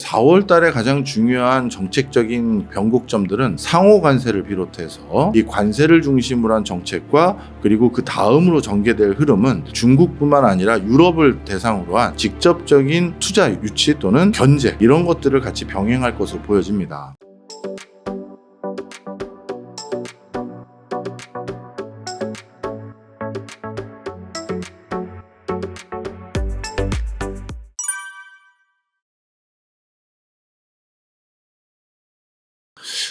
4월 달에 가장 중요한 정책적인 변곡점들은 상호 관세를 비롯해서 이 관세를 중심으로 한 정책과 그리고 그 다음으로 전개될 흐름은 중국뿐만 아니라 유럽을 대상으로 한 직접적인 투자 유치 또는 견제 이런 것들을 같이 병행할 것으로 보여집니다.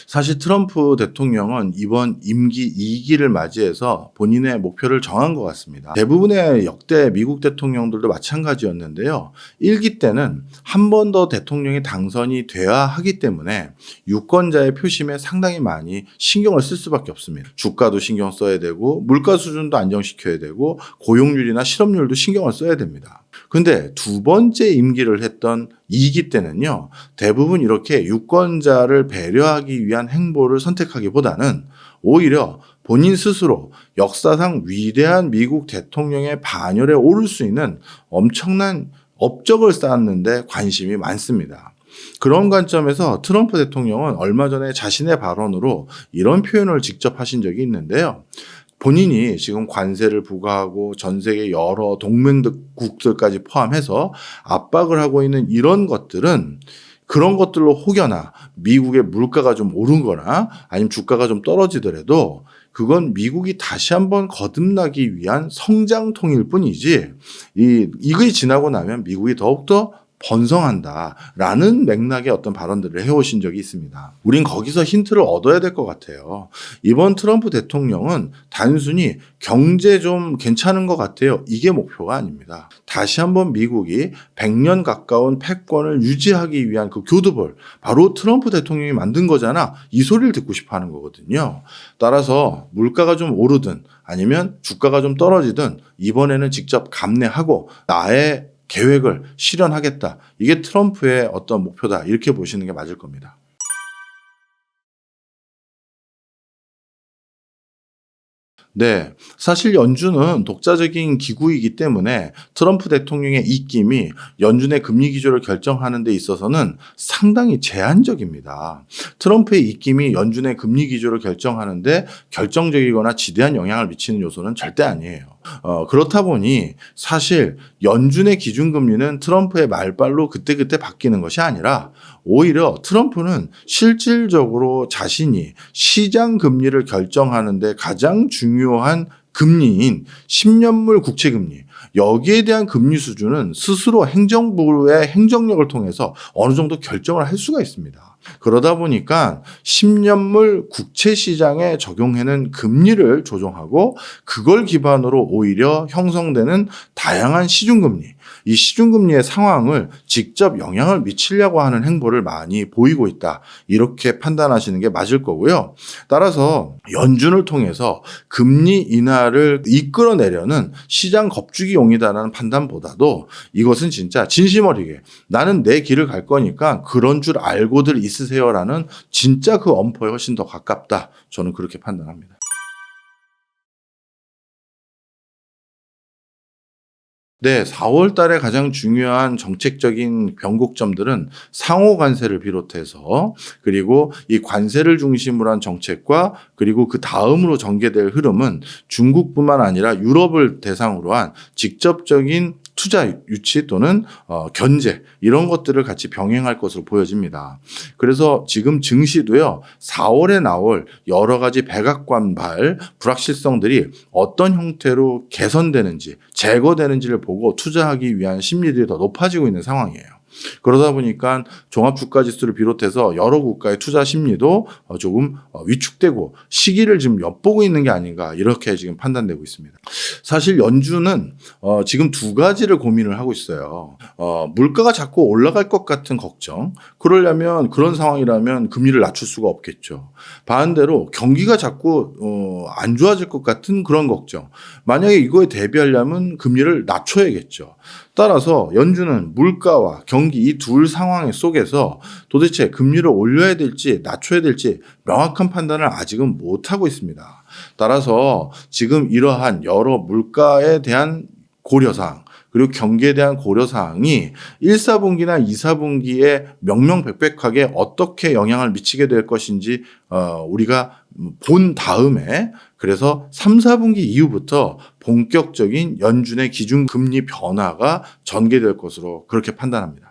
사실 트럼프 대통령은 이번 임기 2기를 맞이해서 본인의 목표를 정한 것 같습니다. 대부분의 역대 미국 대통령들도 마찬가지였는데요. 1기 때는 한 번 더 대통령이 당선이 돼야 하기 때문에 유권자의 표심에 상당히 많이 신경을 쓸 수밖에 없습니다. 주가도 신경 써야 되고 물가 수준도 안정시켜야 되고 고용률이나 실업률도 신경을 써야 됩니다. 근데 두 번째 임기를 했던 2기 때는요, 대부분 이렇게 유권자를 배려하기 위한 행보를 선택하기보다는 오히려 본인 스스로 역사상 위대한 미국 대통령의 반열에 오를 수 있는 엄청난 업적을 쌓았는데 관심이 많습니다. 그런 관점에서 트럼프 대통령은 얼마 전에 자신의 발언으로 이런 표현을 직접 하신 적이 있는데요. 본인이 지금 관세를 부과하고 전 세계 여러 동맹국들까지 포함해서 압박을 하고 있는 이런 것들은 그런 것들로 혹여나 미국의 물가가 좀 오른 거나 아니면 주가가 좀 떨어지더라도 그건 미국이 다시 한번 거듭나기 위한 성장통일 뿐이지 이게 지나고 나면 미국이 더욱더 번성한다라는 맥락의 어떤 발언들을 해오신 적이 있습니다. 우린 거기서 힌트를 얻어야 될 것 같아요. 이번 트럼프 대통령은 단순히 경제 좀 괜찮은 것 같아요. 이게 목표가 아닙니다. 다시 한번 미국이 100년 가까운 패권을 유지하기 위한 그 교두볼, 바로 트럼프 대통령이 만든 거잖아. 이 소리를 듣고 싶어 하는 거거든요. 따라서 물가가 좀 오르든 아니면 주가가 좀 떨어지든 이번에는 직접 감내하고 나의 계획을 실현하겠다. 이게 트럼프의 어떤 목표다. 이렇게 보시는 게 맞을 겁니다. 네. 사실 연준은 독자적인 기구이기 때문에 트럼프 대통령의 입김이 연준의 금리 기조를 결정하는 데 있어서는 상당히 제한적입니다. 트럼프의 입김이 연준의 금리 기조를 결정하는데 결정적이거나 지대한 영향을 미치는 요소는 절대 아니에요. 그렇다 보니 사실 연준의 기준금리는 트럼프의 말발로 그때그때 바뀌는 것이 아니라 오히려 트럼프는 실질적으로 자신이 시장 금리를 결정하는데 가장 중요한 금리인 10년물 국채금리, 여기에 대한 금리 수준은 스스로 행정부의 행정력을 통해서 어느 정도 결정을 할 수가 있습니다. 그러다 보니까 10년물 국채 시장에 적용하는 금리를 조정하고 그걸 기반으로 오히려 형성되는 다양한 시중금리, 이 시중금리의 상황을 직접 영향을 미치려고 하는 행보를 많이 보이고 있다. 이렇게 판단하시는 게 맞을 거고요. 따라서 연준을 통해서 금리 인하를 이끌어내려는 시장 겁주기용이다라는 판단보다도 이것은 진짜 진심 어리게 나는 내 길을 갈 거니까 그런 줄 알고들 있으세요라는 진짜 그 엄포에 훨씬 더 가깝다. 저는 그렇게 판단합니다. 네, 4월 달에 가장 중요한 정책적인 변곡점들은 상호 관세를 비롯해서 그리고 이 관세를 중심으로 한 정책과 그리고 그 다음으로 전개될 흐름은 중국뿐만 아니라 유럽을 대상으로 한 직접적인 투자 유치 또는 견제 이런 것들을 같이 병행할 것으로 보여집니다. 그래서 지금 증시도요 4월에 나올 여러 가지 백악관발 불확실성들이 어떤 형태로 개선되는지 제거되는지를 보고 투자하기 위한 심리들이 더 높아지고 있는 상황이에요. 그러다 보니까 종합주가지수를 비롯해서 여러 국가의 투자 심리도 조금 위축되고 시기를 지금 엿보고 있는 게 아닌가 이렇게 지금 판단되고 있습니다. 사실 연준은 지금 두 가지를 고민을 하고 있어요. 물가가 자꾸 올라갈 것 같은 걱정. 그러려면 그런 상황이라면 금리를 낮출 수가 없겠죠. 반대로 경기가 자꾸 안 좋아질 것 같은 그런 걱정. 만약에 이거에 대비하려면 금리를 낮춰야겠죠. 따라서 연준은 물가와 경기 이 둘 상황 속에서 도대체 금리를 올려야 될지 낮춰야 될지 명확한 판단을 아직은 못하고 있습니다. 따라서 지금 이러한 여러 물가에 대한 고려사항 그리고 경기에 대한 고려사항이 1사분기나 2사분기에 명명백백하게 어떻게 영향을 미치게 될 것인지 우리가 본 다음에 그래서 3, 4분기 이후부터 본격적인 연준의 기준금리 변화가 전개될 것으로 그렇게 판단합니다.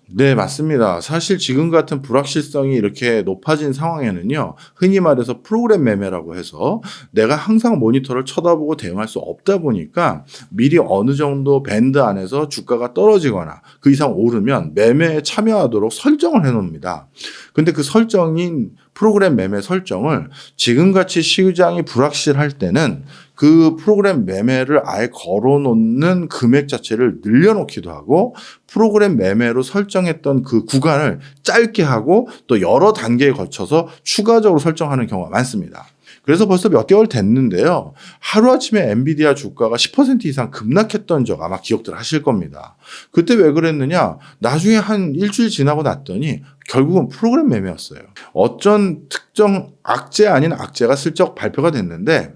네, 맞습니다. 사실 지금 같은 불확실성이 이렇게 높아진 상황에는요, 흔히 말해서 프로그램 매매라고 해서 내가 항상 모니터를 쳐다보고 대응할 수 없다 보니까 미리 어느 정도 밴드 안에서 주가가 떨어지거나 그 이상 오르면 매매에 참여하도록 설정을 해 놓습니다. 근데 그 설정인 프로그램 매매 설정을 지금같이 시장이 불확실할 때는 그 프로그램 매매를 아예 걸어놓는 금액 자체를 늘려놓기도 하고 프로그램 매매로 설정했던 그 구간을 짧게 하고 또 여러 단계에 거쳐서 추가적으로 설정하는 경우가 많습니다. 그래서 벌써 몇 개월 됐는데요. 하루아침에 엔비디아 주가가 10% 이상 급락했던 적 아마 기억들 하실 겁니다. 그때 왜 그랬느냐? 나중에 한 일주일 지나고 났더니 결국은 프로그램 매매였어요. 어쩐 특정 악재 아닌 악재가 슬쩍 발표가 됐는데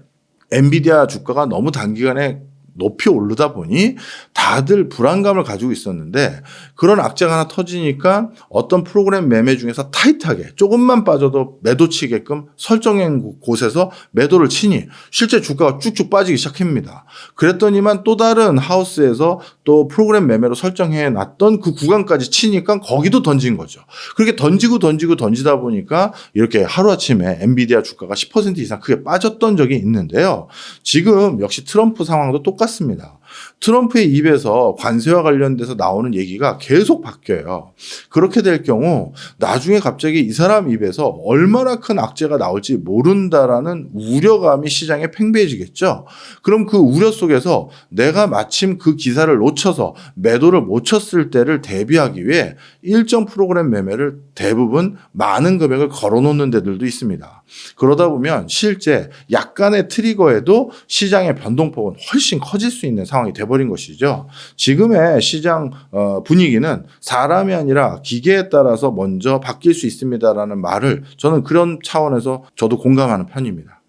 엔비디아 주가가 너무 단기간에 높이 오르다 보니 다들 불안감을 가지고 있었는데 그런 악재가 하나 터지니까 어떤 프로그램 매매 중에서 타이트하게 조금만 빠져도 매도 치게끔 설정한 곳에서 매도를 치니 실제 주가가 쭉쭉 빠지기 시작합니다. 그랬더니만 또 다른 하우스에서 또 프로그램 매매로 설정해 놨던 그 구간까지 치니까 거기도 던진 거죠. 그렇게 던지다 보니까 이렇게 하루아침에 엔비디아 주가가 10% 이상 크게 빠졌던 적이 있는데요. 지금 역시 트럼프 상황도 똑같습니다. 트럼프의 입에서 관세와 관련돼서 나오는 얘기가 계속 바뀌어요. 그렇게 될 경우 나중에 갑자기 이 사람 입에서 얼마나 큰 악재가 나올지 모른다라는 우려감이 시장에 팽배해지겠죠. 그럼 그 우려 속에서 내가 마침 그 기사를 놓쳐서 매도를 못 쳤을 때를 대비하기 위해 일정 프로그램 매매를 대부분 많은 금액을 걸어놓는 데들도 있습니다. 그러다 보면 실제 약간의 트리거에도 시장의 변동폭은 훨씬 커질 수 있는 상황이 돼버린 것이죠. 지금의 시장 분위기는 사람이 아니라 기계에 따라서 먼저 바뀔 수 있습니다라는 말을 저는 그런 차원에서 저도 공감하는 편입니다.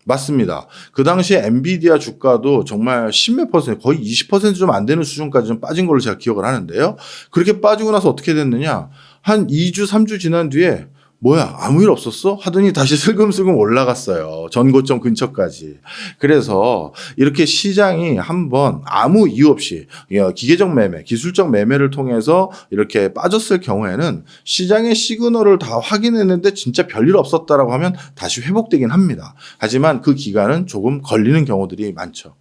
맞습니다. 그 당시에 엔비디아 주가도 정말 십몇 퍼센트, 거의 20% 좀 안 되는 수준까지 좀 빠진 걸로 제가 기억을 하는데요. 그렇게 빠지고 나서 어떻게 됐느냐? 한 2주, 3주 지난 뒤에 뭐야, 아무 일 없었어? 하더니 다시 슬금슬금 올라갔어요. 전고점 근처까지. 그래서 이렇게 시장이 한번 아무 이유 없이 기계적 매매, 기술적 매매를 통해서 이렇게 빠졌을 경우에는 시장의 시그널을 다 확인했는데 진짜 별일 없었다라고 하면 다시 회복되긴 합니다. 하지만 그 기간은 조금 걸리는 경우들이 많죠.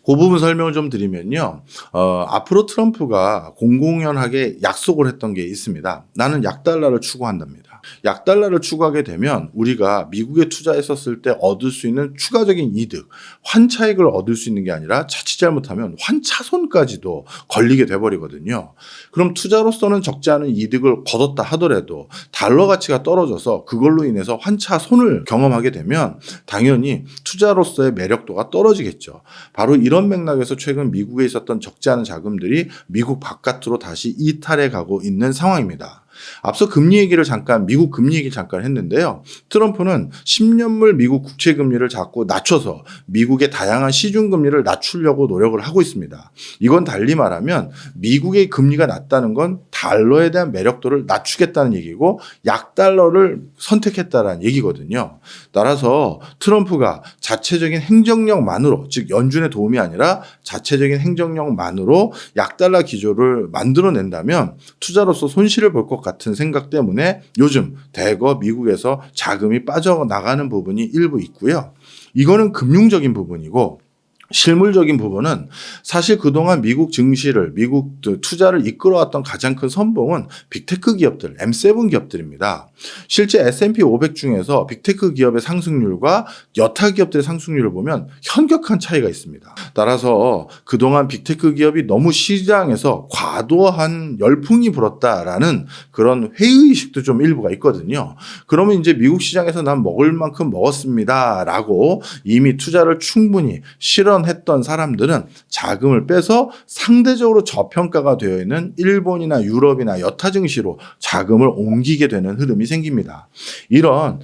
그 부분 설명을 좀 드리면요. 앞으로 트럼프가 공공연하게 약속을 했던 게 있습니다. 나는 약달러를 추구한답니다. 약달러를 추구하게 되면 우리가 미국에 투자했었을 때 얻을 수 있는 추가적인 이득, 환차익을 얻을 수 있는 게 아니라 자칫 잘못하면 환차손까지도 걸리게 돼버리거든요. 그럼 투자로서는 적지 않은 이득을 거뒀다 하더라도 달러 가치가 떨어져서 그걸로 인해서 환차손을 경험하게 되면 당연히 투자로서의 매력도가 떨어지겠죠. 바로 이런 맥락에서 최근 미국에 있었던 적지 않은 자금들이 미국 바깥으로 다시 이탈해 가고 있는 상황입니다. 앞서 미국 금리 얘기를 잠깐 했는데요. 트럼프는 10년물 미국 국채 금리를 자꾸 낮춰서 미국의 다양한 시중 금리를 낮추려고 노력을 하고 있습니다. 이건 달리 말하면 미국의 금리가 낮다는 건 달러에 대한 매력도를 낮추겠다는 얘기고 약달러를 선택했다는 얘기거든요. 따라서 트럼프가 자체적인 행정력만으로, 즉 연준의 도움이 아니라 자체적인 행정력만으로 약달러 기조를 만들어낸다면 투자로서 손실을 볼 것 같은 생각 때문에 요즘 대거 미국에서 자금이 빠져나가는 부분이 일부 있고요. 이거는 금융적인 부분이고 실물적인 부분은 사실 그동안 미국 증시를, 미국 투자를 이끌어왔던 가장 큰 선봉은 빅테크 기업들, M7 기업들입니다. 실제 S&P 500 중에서 빅테크 기업의 상승률과 여타 기업들의 상승률을 보면 현격한 차이가 있습니다. 따라서 그동안 빅테크 기업이 너무 시장에서 과도한 열풍이 불었다라는 그런 회의의식도 좀 일부가 있거든요. 그러면 이제 미국 시장에서 난 먹을 만큼 먹었습니다라고 이미 투자를 충분히 실어 실현했던 사람들은 자금을 빼서 상대적으로 저평가가 되어 있는 일본이나 유럽이나 여타 증시로 자금을 옮기게 되는 흐름이 생깁니다. 이런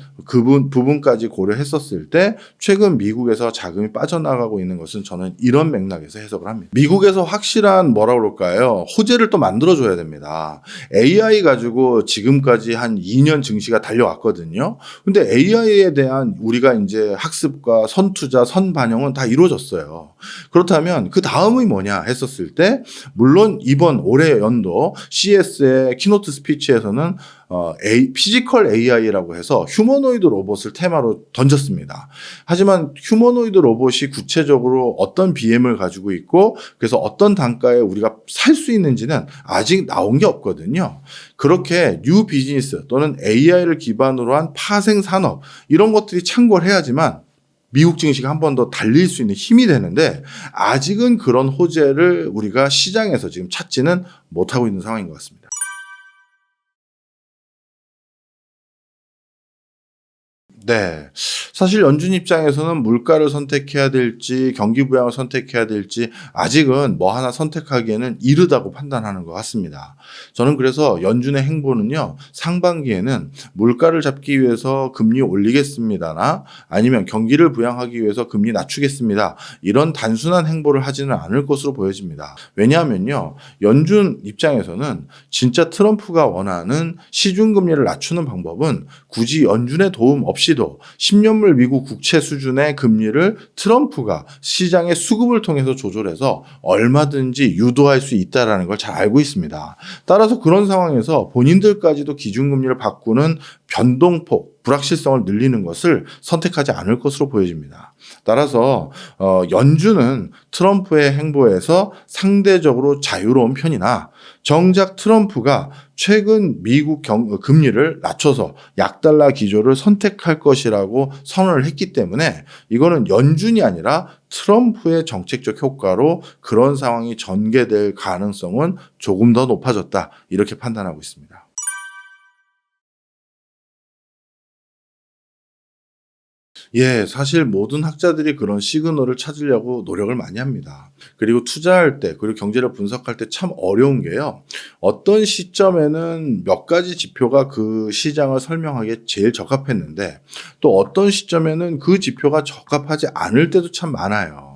부분까지 고려했었을 때 최근 미국에서 자금이 빠져나가고 있는 것은 저는 이런 맥락에서 해석을 합니다. 미국에서 확실한 뭐라 그럴까요? 호재를 또 만들어줘야 됩니다. AI 가지고 지금까지 한 2년 증시가 달려왔거든요. 근데 AI에 대한 우리가 이제 학습과 선투자, 선반영은 다 이루어졌어요. 그렇다면 그 다음이 뭐냐 했었을 때 물론 이번 올해 연도 CES의 키노트 스피치에서는 피지컬 AI라고 해서 휴머노이드 로봇을 테마로 던졌습니다. 하지만 휴머노이드 로봇이 구체적으로 어떤 BM을 가지고 있고 그래서 어떤 단가에 우리가 살 수 있는지는 아직 나온 게 없거든요. 그렇게 뉴 비즈니스 또는 AI를 기반으로 한 파생 산업 이런 것들이 창궐 해야지만 미국 증시가 한 번 더 달릴 수 있는 힘이 되는데 아직은 그런 호재를 우리가 시장에서 지금 찾지는 못하고 있는 상황인 것 같습니다. 네. 사실 연준 입장에서는 물가를 선택해야 될지 경기 부양을 선택해야 될지 아직은 뭐 하나 선택하기에는 이르다고 판단하는 것 같습니다. 저는 그래서 연준의 행보는요. 상반기에는 물가를 잡기 위해서 금리 올리겠습니다나 아니면 경기를 부양하기 위해서 금리 낮추겠습니다. 이런 단순한 행보를 하지는 않을 것으로 보여집니다. 왜냐하면요. 연준 입장에서는 진짜 트럼프가 원하는 시중금리를 낮추는 방법은 굳이 연준의 도움 없이도 10년물 미국 국채 수준의 금리를 트럼프가 시장의 수급을 통해서 조절해서 얼마든지 유도할 수 있다는 걸 잘 알고 있습니다. 따라서 그런 상황에서 본인들까지도 기준금리를 바꾸는 변동폭, 불확실성을 늘리는 것을 선택하지 않을 것으로 보여집니다. 따라서 연준은 트럼프의 행보에서 상대적으로 자유로운 편이나 정작 트럼프가 최근 미국 금리를 낮춰서 약달러 기조를 선택할 것이라고 선언을 했기 때문에 이거는 연준이 아니라 트럼프의 정책적 효과로 그런 상황이 전개될 가능성은 조금 더 높아졌다. 이렇게 판단하고 있습니다. 예, 사실 모든 학자들이 그런 시그널을 찾으려고 노력을 많이 합니다. 그리고 투자할 때, 그리고 경제를 분석할 때 참 어려운 게요. 어떤 시점에는 몇 가지 지표가 그 시장을 설명하기에 제일 적합했는데 또 어떤 시점에는 그 지표가 적합하지 않을 때도 참 많아요.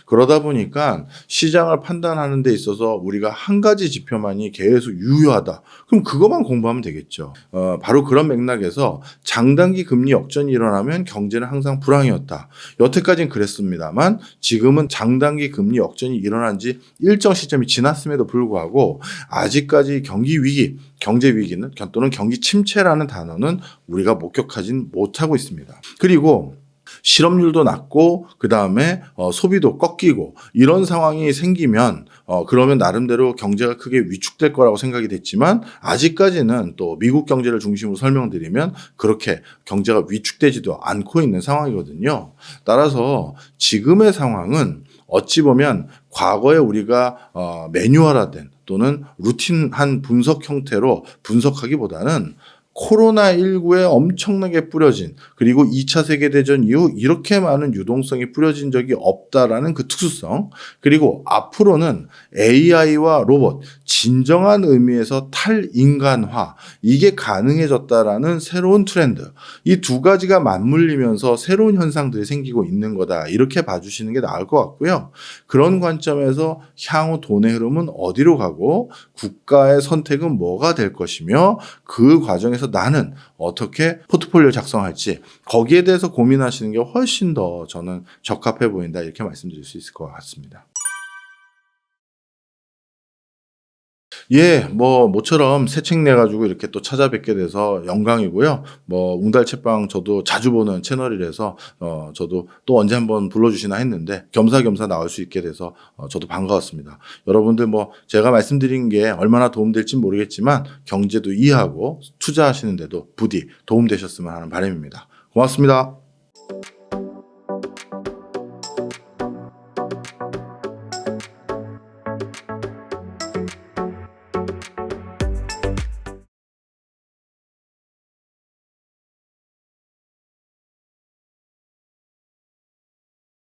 그러다 보니까 시장을 판단하는 데 있어서 우리가 한 가지 지표만이 계속 유효하다. 그럼 그것만 공부하면 되겠죠. 바로 그런 맥락에서 장단기 금리 역전이 일어나면 경제는 항상 불황이었다. 여태까지는 그랬습니다만 지금은 장단기 금리 역전이 일어난 지 일정 시점이 지났음에도 불구하고 아직까지 경기 위기, 경제 위기는 또는 경기 침체라는 단어는 우리가 목격하진 못하고 있습니다. 그리고 실업률도 낮고 그다음에 소비도 꺾이고 이런 상황이 생기면 그러면 나름대로 경제가 크게 위축될 거라고 생각이 됐지만 아직까지는 또 미국 경제를 중심으로 설명드리면 그렇게 경제가 위축되지도 않고 있는 상황이거든요. 따라서 지금의 상황은 어찌 보면 과거에 우리가 매뉴얼화된 또는 루틴한 분석 형태로 분석하기보다는 코로나19에 엄청나게 뿌려진 그리고 2차 세계대전 이후 이렇게 많은 유동성이 뿌려진 적이 없다라는 그 특수성 그리고 앞으로는 AI와 로봇 진정한 의미에서 탈인간화 이게 가능해졌다라는 새로운 트렌드 이 두 가지가 맞물리면서 새로운 현상들이 생기고 있는 거다 이렇게 봐주시는 게 나을 것 같고요. 그런 관점에서 향후 돈의 흐름은 어디로 가고 국가의 선택은 뭐가 될 것이며 그 과정에서 나는 어떻게 포트폴리오 작성할지 거기에 대해서 고민하시는 게 훨씬 더 저는 적합해 보인다 이렇게 말씀드릴 수 있을 것 같습니다. 예, 모처럼 새 책 내가지고 이렇게 또 찾아뵙게 돼서 영광이고요. 웅달 책방 저도 자주 보는 채널이라서, 저도 또 언제 한번 불러주시나 했는데, 겸사겸사 나올 수 있게 돼서, 저도 반가웠습니다. 여러분들 제가 말씀드린 게 얼마나 도움될진 모르겠지만, 경제도 이해하고 투자하시는데도 부디 도움되셨으면 하는 바람입니다. 고맙습니다.